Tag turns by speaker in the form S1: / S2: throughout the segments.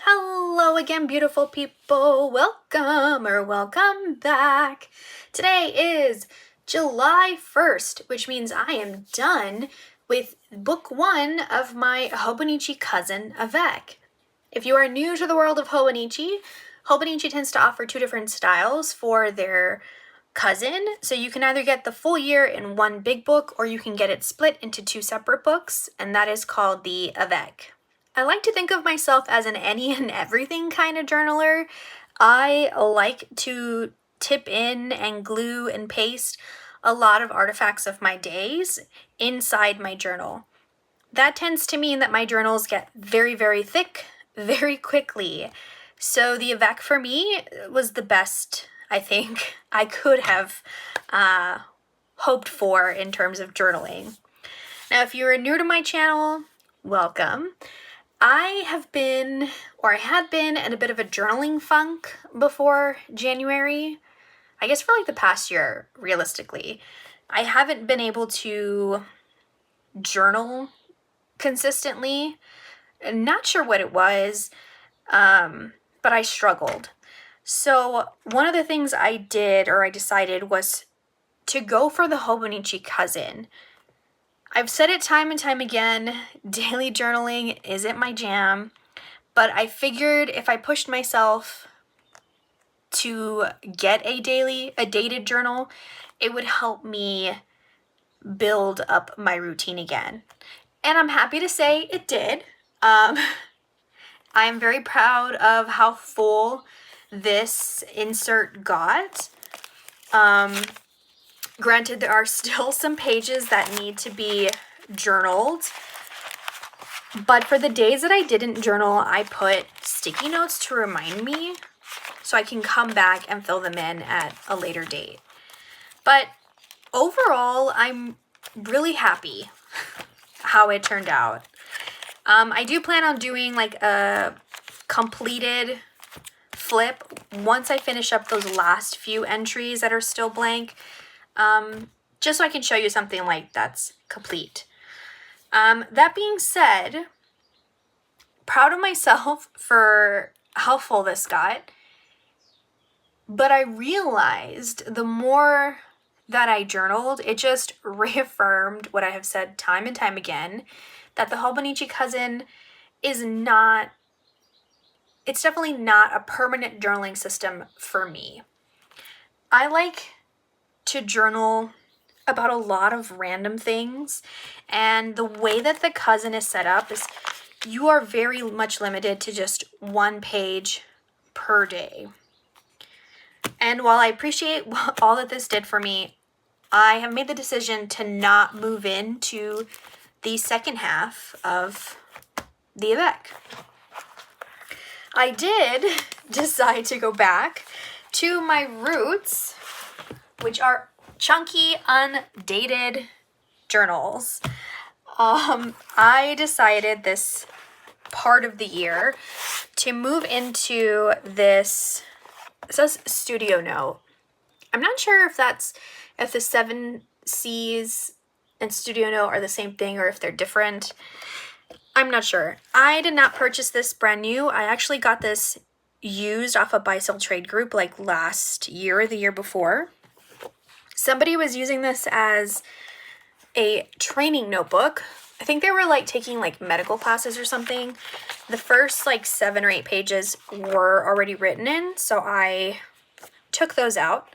S1: Hello again, beautiful people. Welcome back. Today is July 1st, which means I am done with book 1 of my Hobonichi cousin, Avec. If you are new to the world of Hobonichi, Hobonichi tends to offer 2 different styles for their cousin. So you can either get the full year in one big book, or you can get it split into 2 separate books, and that is called the Avec. I like to think of myself as an any and everything kind of journaler. I like to tip in and glue and paste a lot of artifacts of my days inside my journal. That tends to mean that my journals get very, very thick very quickly. So the Avec for me was the best I think I could have hoped for in terms of journaling. Now, if you're new to my channel, welcome. I had been in a bit of a journaling funk before January. I guess for like the past year, realistically. I haven't been able to journal consistently. Not sure what it was, but I struggled. So one of the things I decided was to go for the Hobonichi cousin. I've said it time and time again, daily journaling isn't my jam, but I figured if I pushed myself to get a dated journal, it would help me build up my routine again. And I'm happy to say it did. I'm very proud of how full this insert got. Granted, there are still some pages that need to be journaled, but for the days that I didn't journal, I put sticky notes to remind me so I can come back and fill them in at a later date. But overall, I'm really happy how it turned out. I do plan on doing like a completed flip once I finish up those last few entries that are still blank, just so I can show you something like that's complete. That being said, proud of myself for how full this got, but I realized the more that I journaled, it just reaffirmed what I have said time and time again, that the Hobonichi cousin is not, it's definitely not a permanent journaling system for me. I like to journal about a lot of random things, and the way that the cousin is set up is you are very much limited to just 1 page per day. And while I appreciate all that this did for me, I have made the decision to not move into the second half of the Avec. I did decide to go back to my roots, which are chunky, undated journals. I decided this part of the year to move into this, it says Studio Note. I'm not sure if the 7 C's and Studio Note are the same thing or if they're different. I'm not sure. I did not purchase this brand new. I actually got this used off a buy sell trade group like last year or the year before. Somebody was using this as a training notebook. I think they were like taking like medical classes or something. The first like 7 or 8 pages were already written in, so I took those out.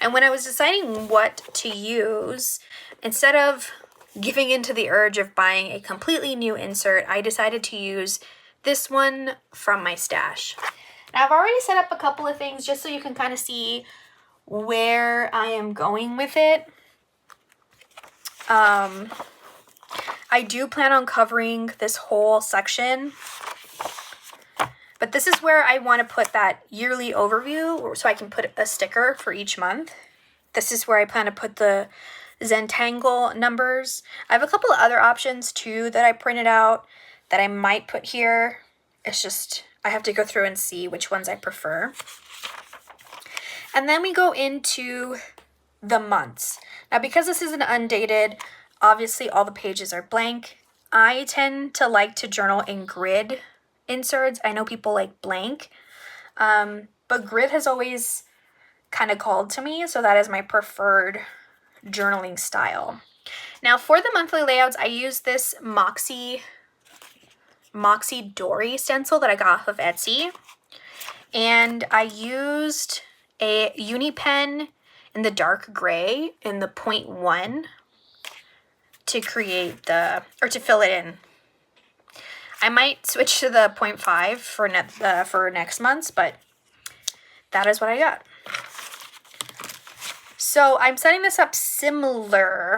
S1: And when I was deciding what to use, instead of giving into the urge of buying a completely new insert, I decided to use this one from my stash. Now, I've already set up a couple of things just so you can kind of see where I am going with it. I do plan on covering this whole section, but this is where I want to put that yearly overview so I can put a sticker for each month. This is where I plan to put the Zentangle numbers. I have a couple of other options too that I printed out that I might put here. It's just, I have to go through and see which ones I prefer. And then we go into the months. Now, because this is an undated, Obviously, all the pages are blank. I tend to like to journal in grid inserts. I know people like blank, but grid has always kind of called to me, so that is my preferred journaling style. Now, for the monthly layouts, I use this Moxie Dory stencil that I got off of Etsy, and I used a uni pen in the dark gray in the 0.1 to create to fill it in. I might switch to the 0.5 for next month's, but that is what I got. So I'm setting this up similarly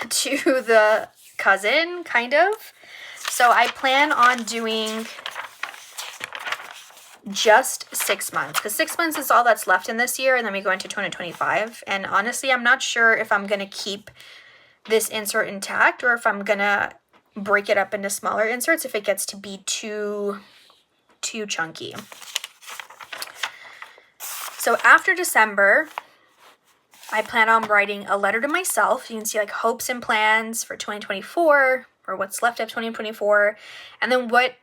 S1: to the cousin, kind of. So I plan on doing just 6 months, because 6 months is all that's left in this year, and then we go into 2025. And honestly, I'm not sure if I'm going to keep this insert intact or if I'm going to break it up into smaller inserts if it gets to be too chunky. So after December, I plan on writing a letter to myself. You can see like hopes and plans for 2024, or what's left of 2024, and then what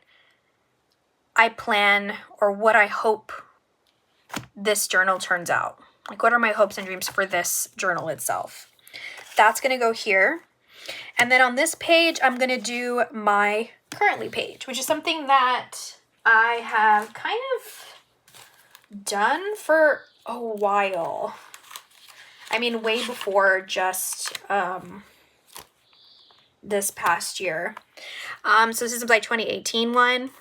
S1: I plan or what I hope this journal turns out. Like, what are my hopes and dreams for this journal itself? That's going to go here. And then on this page, I'm going to do my currently page, which is something that I have kind of done for a while. I mean, way before just this past year. So this is like 2018 one.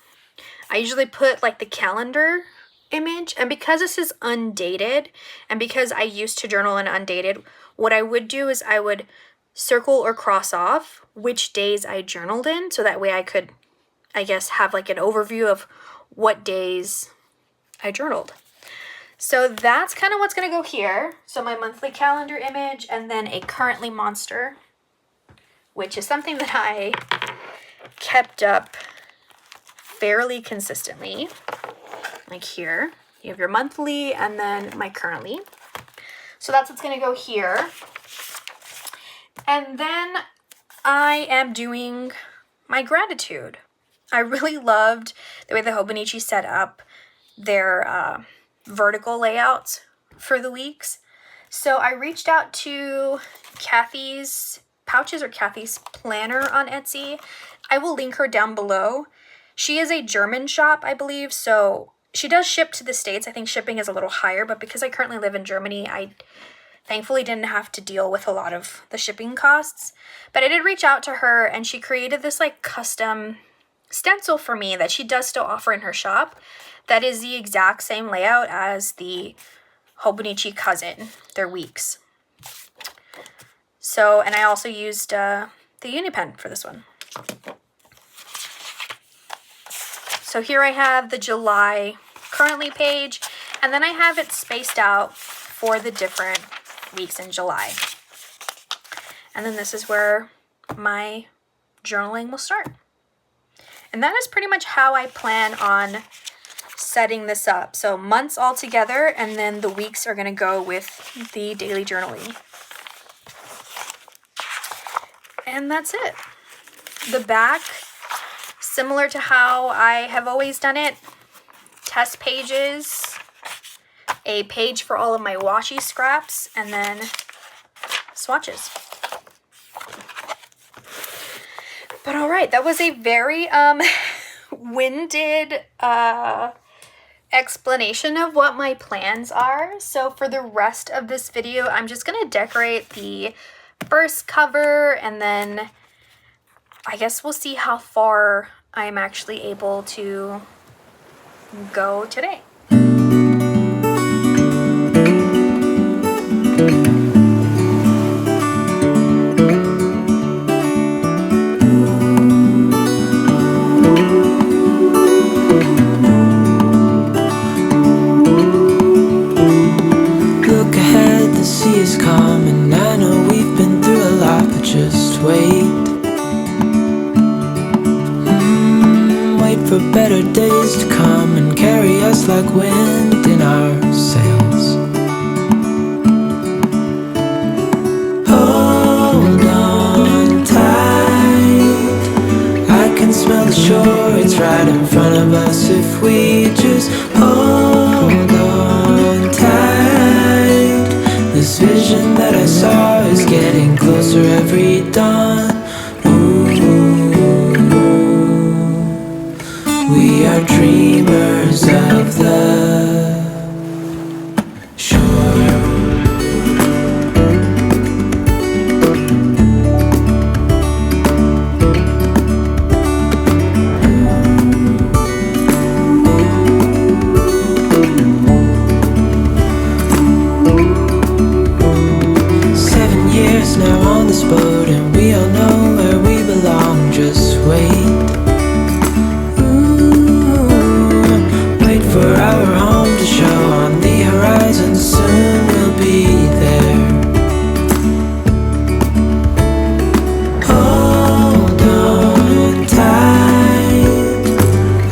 S1: I usually put like the calendar image, and because this is undated and because I used to journal in undated, what I would do is I would circle or cross off which days I journaled in, so that way I could, I guess, have like an overview of what days I journaled. So that's kind of what's going to go here. So my monthly calendar image, and then a currently monster, which is something that I kept up fairly consistently. Like here, you have your monthly and then my currently. So that's what's going to go here. And then I am doing my gratitude. I really loved the way the Hobonichi set up their vertical layouts for the weeks. So I reached out to Kathy's Pouches or Kathy's Planner on Etsy. I will link her down below. She is a German shop, I believe, so she does ship to the States. I think shipping is a little higher, but because I currently live in Germany, I thankfully didn't have to deal with a lot of the shipping costs. But I did reach out to her, and she created this like custom stencil for me that she does still offer in her shop. That is the exact same layout as the Hobonichi cousin, their weeks. So, and I also used the Unipen for this one. So here I have the July currently page, and then I have it spaced out for the different weeks in July. And then this is where my journaling will start. And that is pretty much how I plan on setting this up. So months all together, and then the weeks are going to go with the daily journaling. And that's it. The back, similar to how I have always done it, test pages, a page for all of my washi scraps, and then swatches. But all right, that was a very winded explanation of what my plans are. So for the rest of this video, I'm just going to decorate the first cover, and then I guess we'll see how far I'm actually able to go today.
S2: Look ahead, the sea is calm, and I know we've been through a lot, but just wait. Wait for better days to come and carry us like wind in our sails. Oh, every dawn. Ooh, we are dreamers of the shore. 7 years now on this boat, and we all know where we belong. Just wait. Wait for our home to show on the horizon. Soon we'll be there. Hold on tight.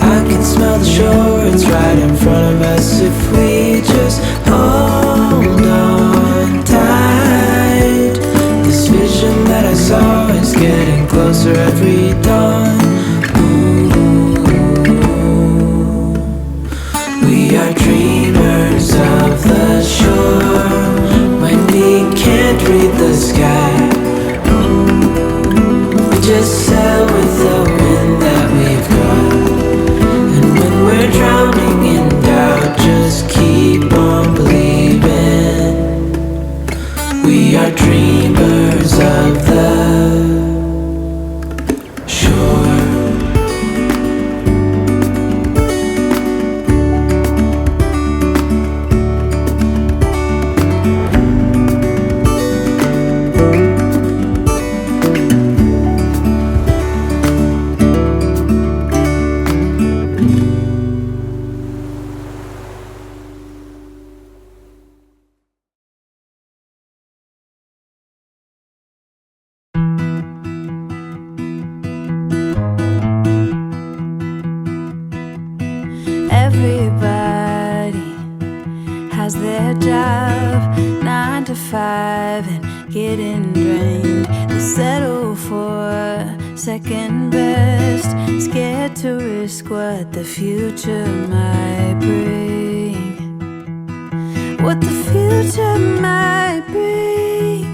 S2: I can smell the shore, it's right in front of us. If we just hold on tight, this vision that I saw is getting closer every dawn. We are dreamers of the shore. When we can't read the sky, we just sail with the wind that we've got. And when we're drowning in doubt, just keep on believing. We are dreamers of the shore.
S3: Everybody has their job, 9 to 5, and getting drained. They settle for second best, scared to risk what the future might bring. What the future might bring.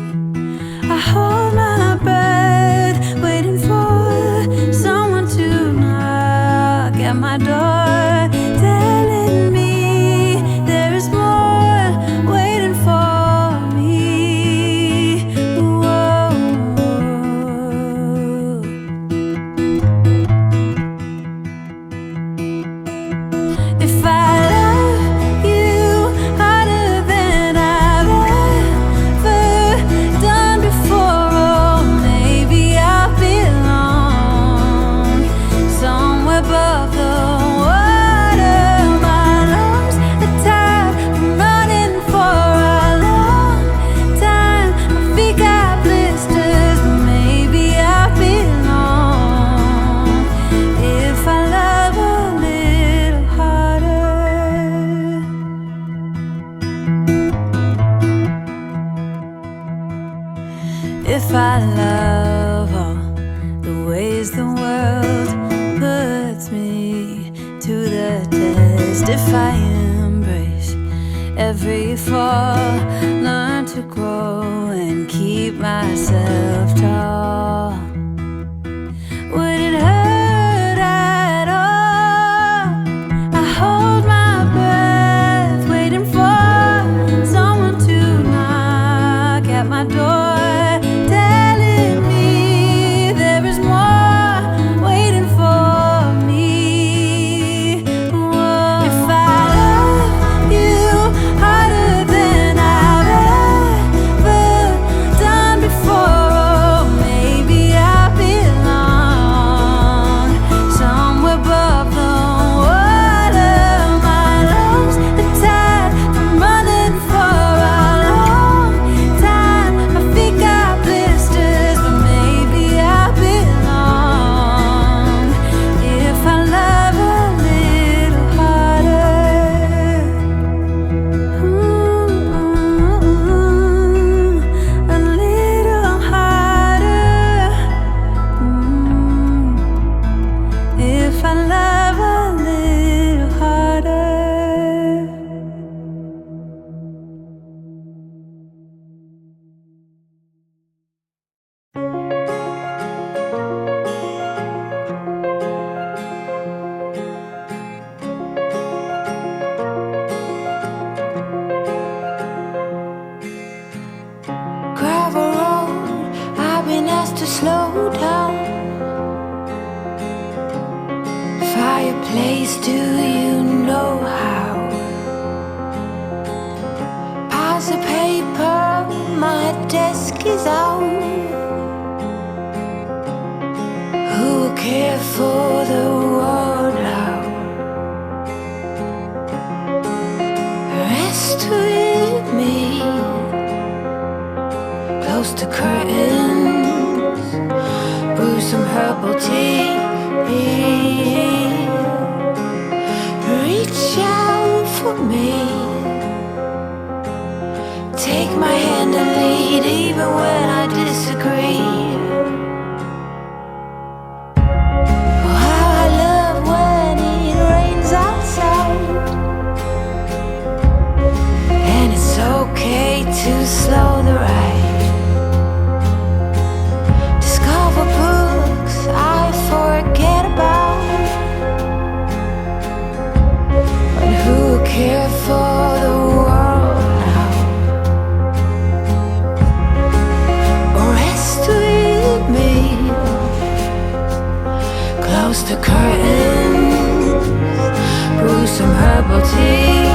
S3: I hold my breath, waiting for someone to knock at my door, telling me there is more waiting for me. Whoa. If I love you harder than I've ever done before, oh, maybe I'll belong somewhere above the water. My lungs are tired from running for a long time. My feet got blisters, but maybe I'll belong if I love a little harder. If I love all the ways the world puts me to the test, if I embrace every fall, learn to grow and keep myself tall, would it hurt at all? I hold my breath, waiting for someone to knock at my door, telling me there is more waiting for me. Whoa. If I love you harder than I've ever done before, oh, to slow down. Fireplace, do you know how? Piles of paper, my desk is out. Who will care for the world out? Rest with me, close to curtains, brew some herbal tea. Reach out for me, take my hand and lead even when I disagree. Oh, how I love when it rains outside, and it's okay to slow the ride. Discover books I forget about. Who care for the world now? Rest with me, close the curtains, brew some herbal tea.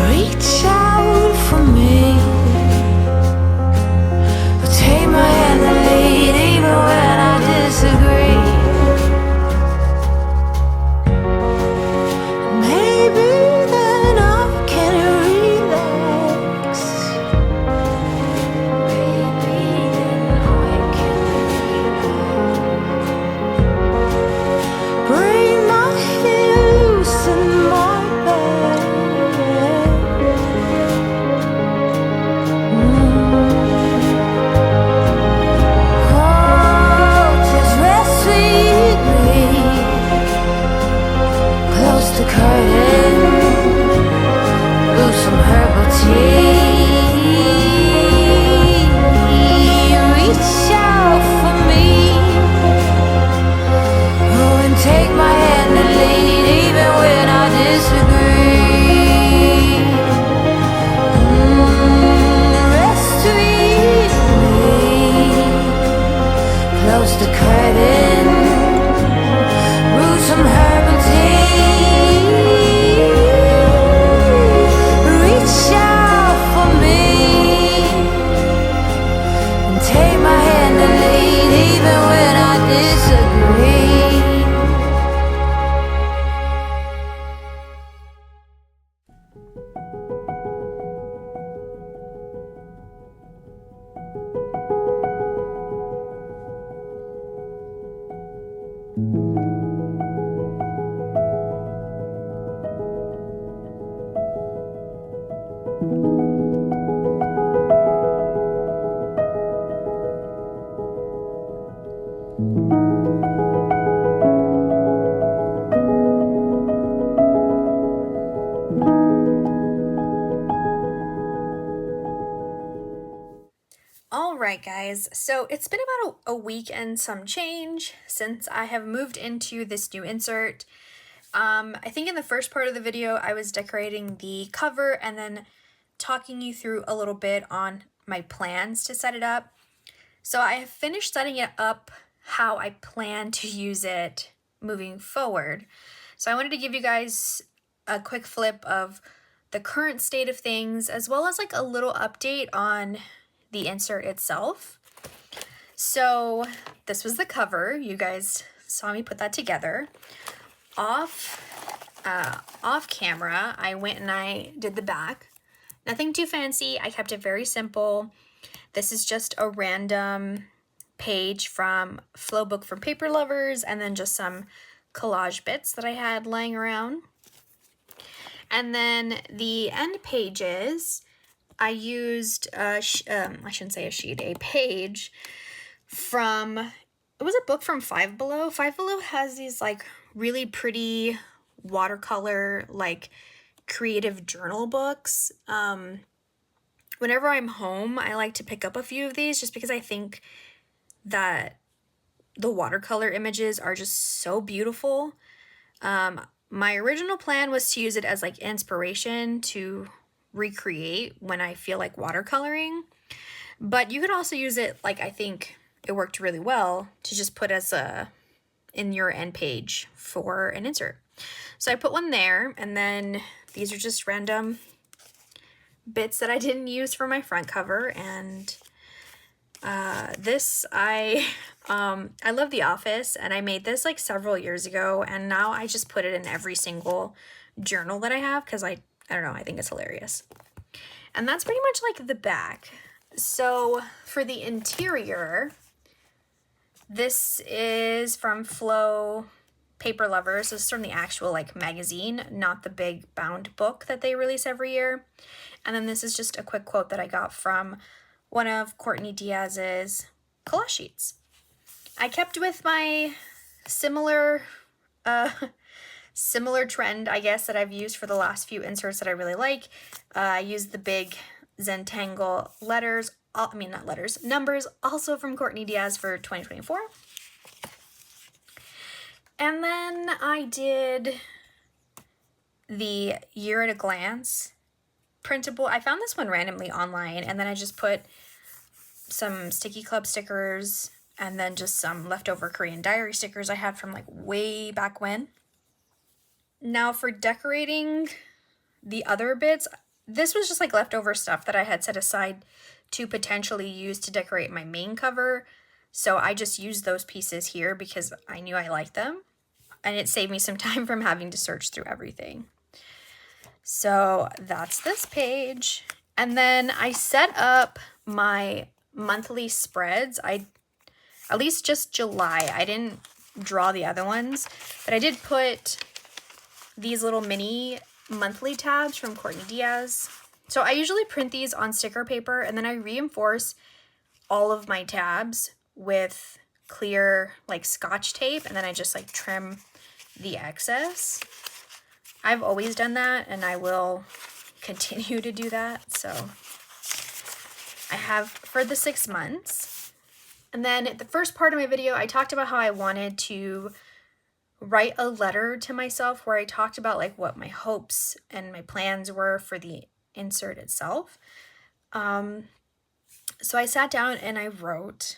S3: Reach out for me, take my hand and lead even when I disagree.
S1: Alright guys, so it's been about a week and some change since I have moved into this new insert. I think in the first part of the video I was decorating the cover and then talking you through a little bit on my plans to set it up. So I have finished setting it up how I plan to use it moving forward. So I wanted to give you guys a quick flip of the current state of things as well as like a little update on the insert itself. So this was the cover. You guys saw me put that together. Off camera, I went and I did the back. Nothing too fancy. I kept it very simple. This is just a random page from Flowbook for Paper Lovers and then just some collage bits that I had laying around. And then the end pages, I used, I shouldn't say a sheet, a page from, it was a book from Five Below. Five Below has these like really pretty watercolor, like creative journal books. Whenever I'm home, I like to pick up a few of these just because I think that the watercolor images are just so beautiful. My original plan was to use it as like inspiration to recreate when I feel like watercoloring. But you could also use it, like, I think it worked really well to just put as in your end page for an insert. So I put one there, and then these are just random bits that I didn't use for my front cover. And this, I love The Office, and I made this like several years ago, and now I just put it in every single journal that I have because I don't know, I think it's hilarious. And that's pretty much like the back. So for the interior, this is from Flow Paper Lovers. This is from the actual like magazine, not the big bound book that they release every year. And then this is just a quick quote that I got from one of Courtney Diaz's collage sheets. I kept with my similar trend, I guess, that I've used for the last few inserts that I really like. I used the big Zentangle numbers, also from Courtney Diaz for 2024. And then I did the Year at a Glance printable. I found this one randomly online, and then I just put some Sticky Club stickers and then just some leftover Korean Diary stickers I had from like way back when. Now for decorating the other bits, this was just like leftover stuff that I had set aside to potentially use to decorate my main cover. So I just used those pieces here because I knew I liked them, and it saved me some time from having to search through everything. So that's this page. And then I set up my monthly spreads. At least just July. I didn't draw the other ones, but I did put these little mini monthly tabs from Courtney Diaz. So I usually print these on sticker paper, and then I reinforce all of my tabs with clear like Scotch tape, and then I just like trim the excess. I've always done that, and I will continue to do that. So I have for the 6 months. And then the first part of my video, I talked about how I wanted to write a letter to myself where I talked about like what my hopes and my plans were for the insert itself. So I sat down and I wrote,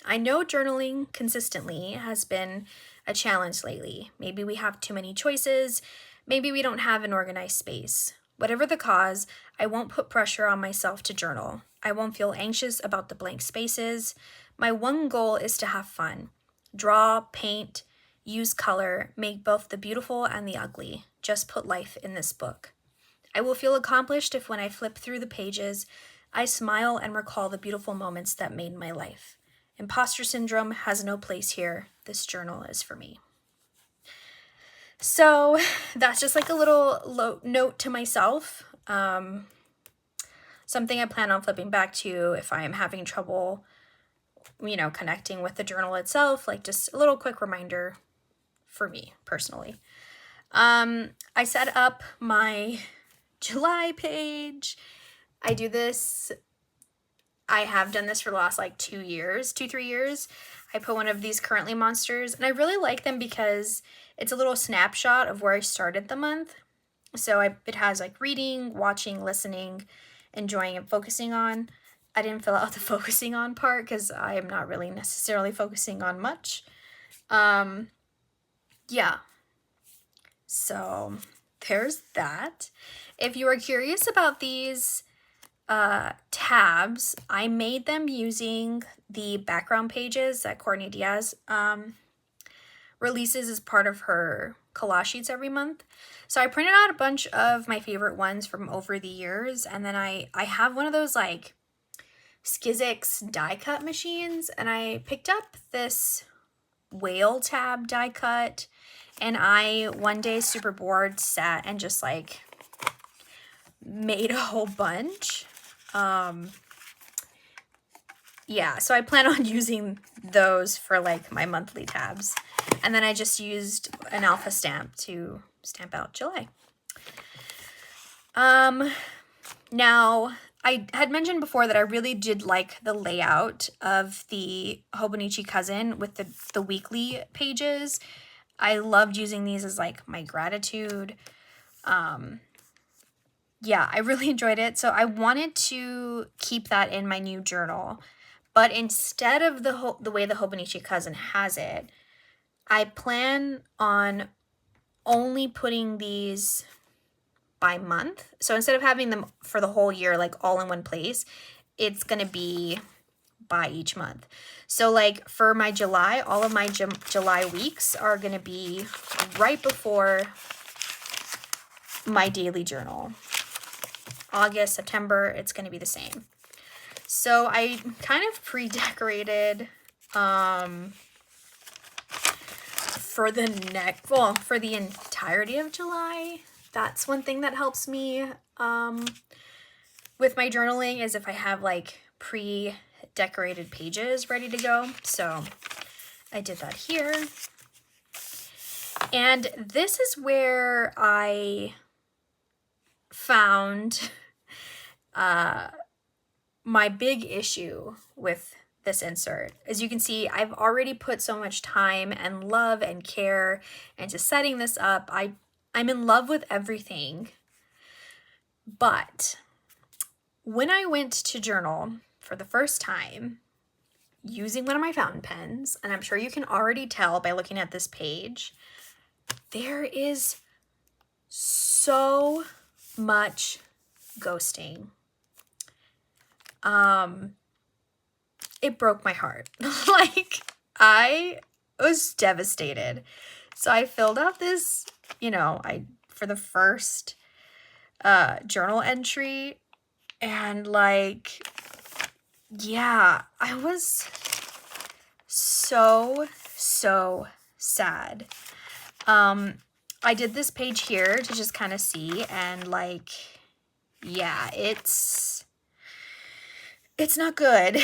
S1: I know journaling consistently has been a challenge lately. Maybe we have too many choices. Maybe we don't have an organized space. Whatever the cause, I won't put pressure on myself to journal. I won't feel anxious about the blank spaces. My one goal is to have fun. Draw, paint, use color, make both the beautiful and the ugly. Just put life in this book. I will feel accomplished if when I flip through the pages, I smile and recall the beautiful moments that made my life. Imposter syndrome has no place here. This journal is for me. So that's just like a little note to myself. Something I plan on flipping back to if I am having trouble, connecting with the journal itself. Like just a little quick reminder for me personally. I set up my July page. I do this. I have done this for the last like 3 years. I put one of these Currently monsters, and I really like them because it's a little snapshot of where I started the month. So it has like reading, watching, listening, enjoying, and focusing on. I didn't fill out the focusing on part because I am not really necessarily focusing on much. Yeah. So there's that. If you are curious about these tabs, I made them using the background pages that Courtney Diaz releases as part of her collage sheets every month. So I printed out a bunch of my favorite ones from over the years, and then I have one of those like Skizix die cut machines, and I picked up this whale tab die cut, and I one day super bored sat and just like made a whole bunch. Yeah, so I plan on using those for like my monthly tabs. And then I just used an alpha stamp to stamp out July. Now, I had mentioned before that I really did like the layout of the Hobonichi Cousin with the weekly pages. I loved using these as like my gratitude. yeah, I really enjoyed it. So I wanted to keep that in my new journal. But instead of the way the Hobonichi cousin has it, I plan on only putting these by month. So instead of having them for the whole year, like all in one place, it's going to be by each month. So like for my July, all of my July weeks are going to be right before my daily journal. August, September, it's going to be the same. So I kind of pre-decorated for the entirety of July. That's one thing that helps me with my journaling, is if I have like pre-decorated pages ready to go. So I did that here. And this is where I found my big issue with this insert. As you can see, I've already put so much time and love and care into setting this up. I'm in love with everything. But when I went to journal for the first time using one of my fountain pens, and I'm sure you can already tell by looking at this page, there is so much ghosting. It broke my heart. Like, I was devastated. So I filled out this, for the first journal entry, and like, yeah, I was so sad. I did this page here to just kind of see, and like, yeah, it's not good.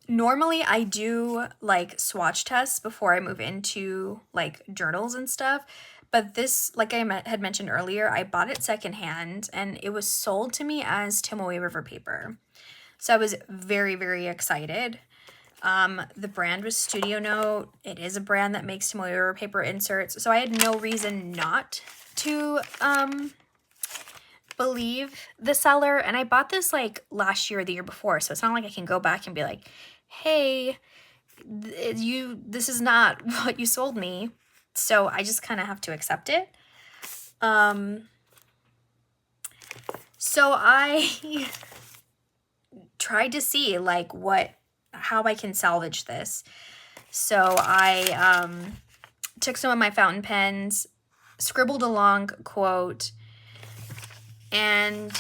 S1: Normally I do like swatch tests before I move into like journals and stuff, but this, like I had mentioned earlier, I bought it secondhand and it was sold to me as Tomoe River paper. So I was very, very excited. The brand was Studio Note. It is a brand that makes Tomoe River paper inserts. So I had no reason not to believe the seller. And I bought this like last year or the year before. So it's not like I can go back and be like, hey, this is not what you sold me. So I just kind of have to accept it. So I tried to see like how I can salvage this. So I took some of my fountain pens, scribbled a long quote, and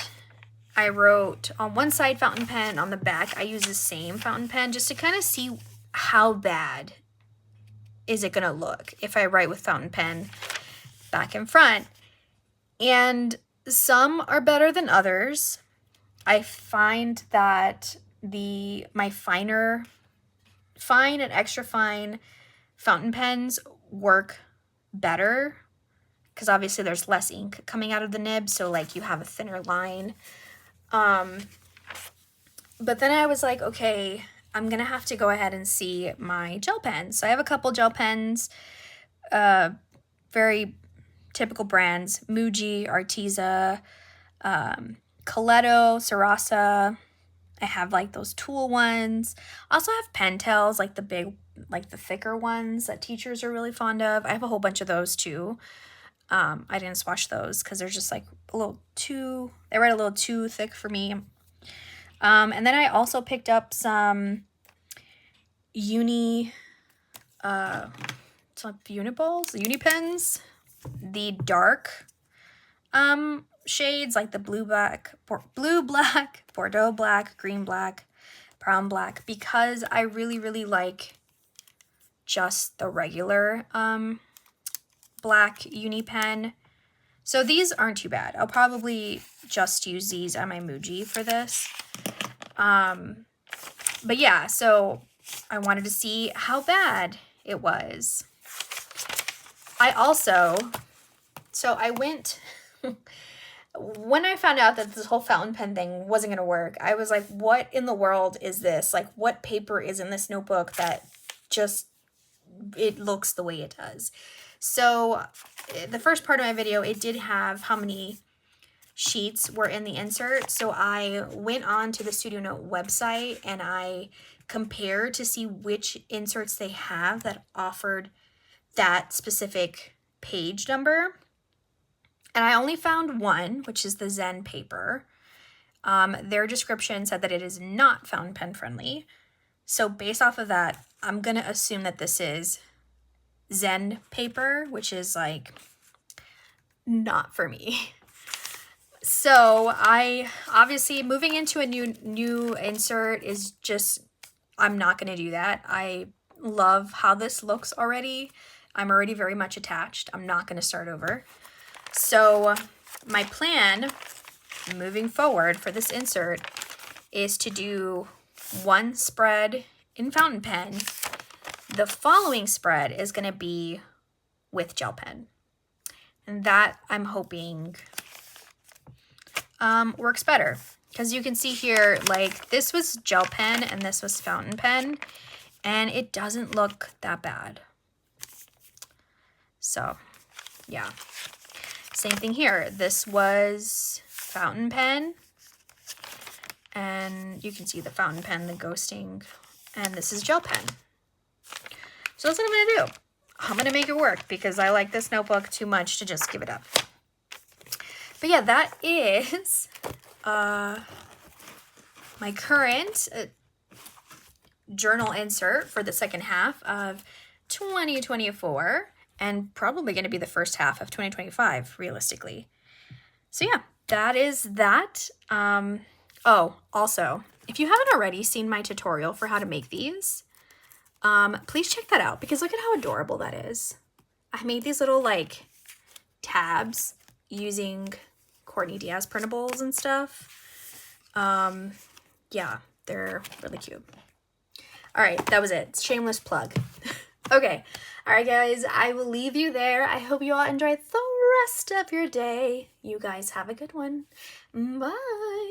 S1: I wrote on one side fountain pen, on the back I use the same fountain pen just to kind of see how bad is it gonna look if I write with fountain pen back and front. And some are better than others. I find that my fine and extra fine fountain pens work better because obviously there's less ink coming out of the nib, so like you have a thinner line. But then I was like, okay, I'm gonna have to go ahead and see my gel pens. So I have a couple gel pens, very typical brands: Muji, Arteza, Coletto, Sarasa. I have like those tool ones. I also have Pentels, like the thicker ones that teachers are really fond of. I have a whole bunch of those too. I didn't swatch those because they're just like they write a little too thick for me. And then I also picked up some Unipens, the dark shades, like the blue black, Bordeaux black, green black, brown black, because I really, really like just the regular black uni pen. So these aren't too bad. I'll probably just use these at my Muji for this. But yeah, so I wanted to see how bad it was. I went, when I found out that this whole fountain pen thing wasn't going to work, I was like, what in the world is this? Like, what paper is in this notebook that just, it looks the way it does? So the first part of my video, it did have how many sheets were in the insert. So I went on to the Studio Note website and I compared to see which inserts they have that offered that specific page number. And I only found one, which is the Zen paper. Their description said that it is not fountain pen friendly. So based off of that, I'm going to assume that this is Zen paper, which is like not for me. So I obviously moving into a new insert is just, I'm not going to do that. I love how this looks already. I'm already very much attached. I'm not going to start over. So my plan moving forward for this insert is to do one spread in fountain pen. The following spread is going to be with gel pen. And that I'm hoping works better. Because you can see here, like this was gel pen and this was fountain pen. And it doesn't look that bad. So, yeah. Same thing here. This was fountain pen. And you can see the fountain pen, the ghosting. And this is gel pen. So that's what I'm going to do. I'm going to make it work because I like this notebook too much to just give it up. But yeah, that is my current journal insert for the second half of 2024 and probably going to be the first half of 2025 realistically. So yeah, that is that. Oh, also, if you haven't already seen my tutorial for how to make these, please check that out because look at how adorable that is. I made these little like tabs using Courtney Diaz printables and stuff. Yeah, they're really cute. All right, that was it. Shameless plug. Okay. All right, guys, I will leave you there. I hope you all enjoyed the rest of your day. You guys have a good one. Bye.